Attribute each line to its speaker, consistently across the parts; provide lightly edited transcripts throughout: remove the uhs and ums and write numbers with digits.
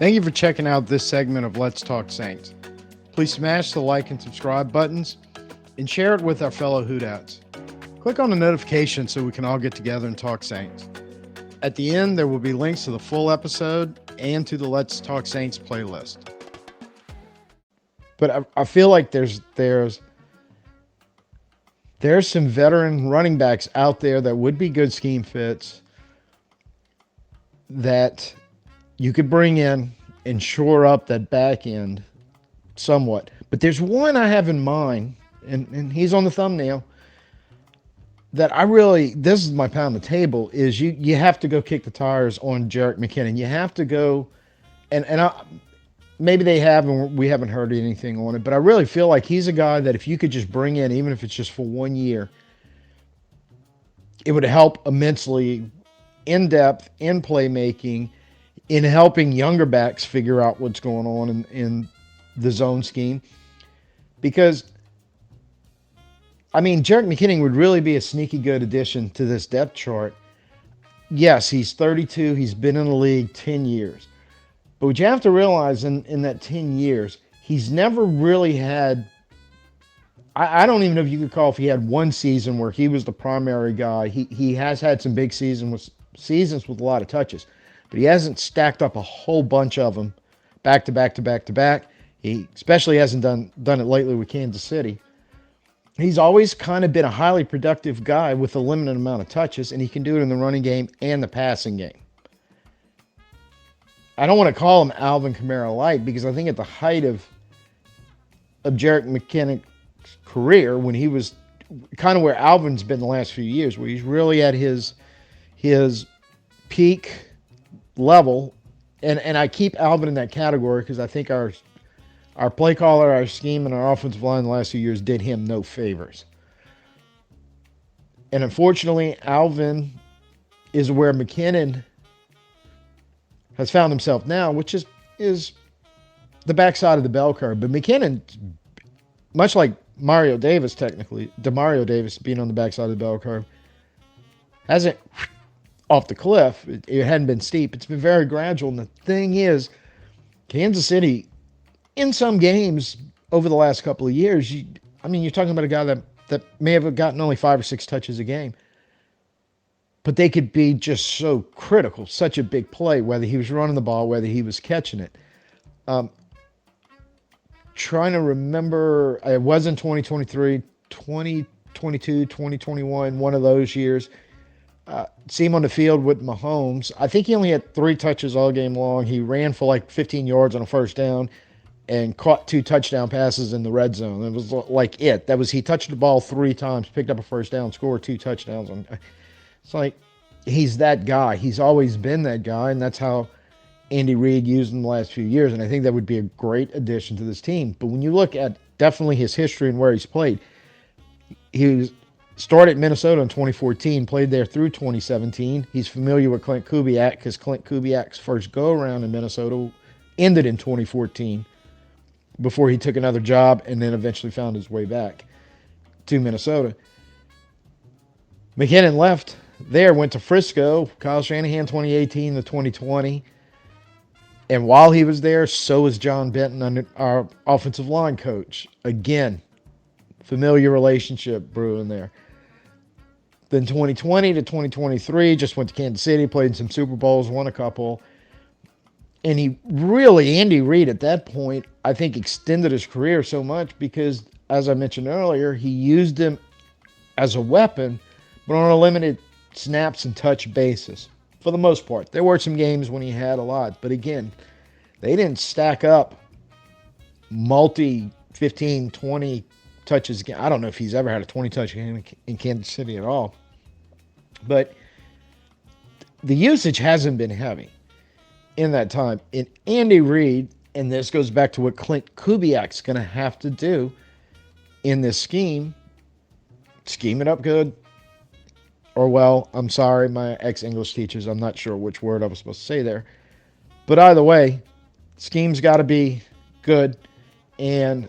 Speaker 1: Thank you for checking out this segment of Let's Talk Saints. Please smash the like and subscribe buttons and share it with our fellow Hootouts. Click on the notification so we can all get together and talk Saints. At the end, there will be links to the full episode and to the Let's Talk Saints playlist. But I feel like there's some veteran running backs out there that would be good scheme fits that you could bring in and shore up that back end somewhat. But there's one I have in mind, and he's on the thumbnail, that this is my pound the table, is you have to go kick the tires on Jerick McKinnon. You have to go, maybe they have, and we haven't heard anything on it, but I really feel like he's a guy that if you could just bring in, even if it's just for 1 year, it would help immensely in depth, in playmaking, in helping younger backs figure out what's going on in the zone scheme. Because, Jerick McKinnon would really be a sneaky good addition to this depth chart. Yes, he's 32. He's been in the league 10 years. But what you have to realize in that 10 years, he's never really had, I don't even know if you could call if he had one season where he was the primary guy. He has had some big seasons with a lot of touches, but he hasn't stacked up a whole bunch of them back to back to back to back. He especially hasn't done it lately with Kansas City. He's always kind of been a highly productive guy with a limited amount of touches, and he can do it in the running game and the passing game. I don't want to call him Alvin Kamara light, because I think at the height of Jerick McKinnon's career, when he was kind of where Alvin's been the last few years, where he's really at his peak level, and I keep Alvin in that category because I think our play caller, our scheme, and our offensive line the last few years did him no favors. And unfortunately, Alvin is where McKinnon has found himself now, which is the backside of the bell curve. But McKinnon, much like Demario Davis being on the backside of the bell curve, hasn't off the cliff. It hadn't been steep. It's been very gradual. And the thing is, Kansas City, in some games over the last couple of years, you're talking about a guy that may have gotten only 5 or 6 touches a game, but they could be just so critical, such a big play, whether he was running the ball, whether he was catching it. Trying to remember, it was in 2023, 2022, 2021, one of those years. See him on the field with Mahomes. I think he only had 3 touches all game long. He ran for like 15 yards on a first down and caught 2 touchdown passes in the red zone. It was like it. He touched the ball 3 times, picked up a first down, scored 2 touchdowns. It's like he's that guy. He's always been that guy, and that's how Andy Reid used him the last few years, and I think that would be a great addition to this team. But when you look at definitely his history and where he's played, he started at Minnesota in 2014, played there through 2017. He's familiar with Clint Kubiak because Clint Kubiak's first go-around in Minnesota ended in 2014 before he took another job and then eventually found his way back to Minnesota. McKinnon left there, went to Frisco, Kyle Shanahan 2018 to 2020. And while he was there, so was John Benton, our offensive line coach. Again, familiar relationship brewing there. Then 2020 to 2023, just went to Kansas City, played in some Super Bowls, won a couple. And Andy Reid at that point, I think extended his career so much because, as I mentioned earlier, he used him as a weapon, but on a limited snaps and touch basis. For the most part. There were some games when he had a lot, but again, they didn't stack up multi 15, 20 touches. I don't know if he's ever had a 20-touch game in Kansas City at all. But the usage hasn't been heavy in that time. And Andy Reid, and this goes back to what Clint Kubiak's going to have to do in this scheme it up good. Or, well, I'm sorry, my ex-English teachers, I'm not sure which word I was supposed to say there. But either way, scheme's got to be good, and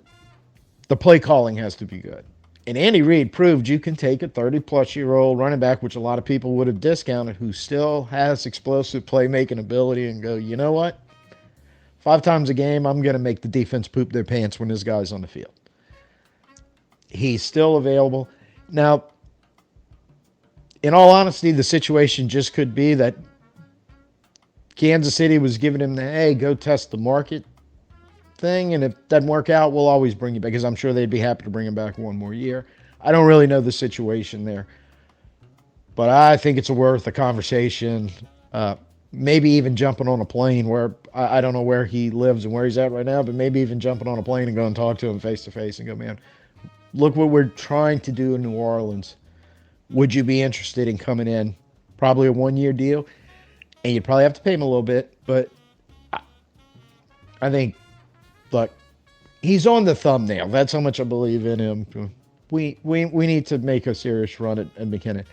Speaker 1: the play calling has to be good. And Andy Reid proved you can take a 30-plus-year-old running back, which a lot of people would have discounted, who still has explosive playmaking ability, and go, you know what? 5 times a game, I'm going to make the defense poop their pants when this guy's on the field. He's still available. Now, in all honesty, the situation just could be that Kansas City was giving him the, hey, go test the market thing, and if it doesn't work out, we'll always bring you back, because I'm sure they'd be happy to bring him back one more year. I don't really know the situation there, but I think it's worth a conversation. Maybe even jumping on a plane where I don't know where he lives and where he's at right now, but maybe even jumping on a plane and go and talk to him face to face and go, man, look what we're trying to do in New Orleans. Would you be interested in coming in? Probably a 1-year deal, and you'd probably have to pay him a little bit, but I think, look, he's on the thumbnail. That's how much I believe in him. We need to make a serious run at McKinnon.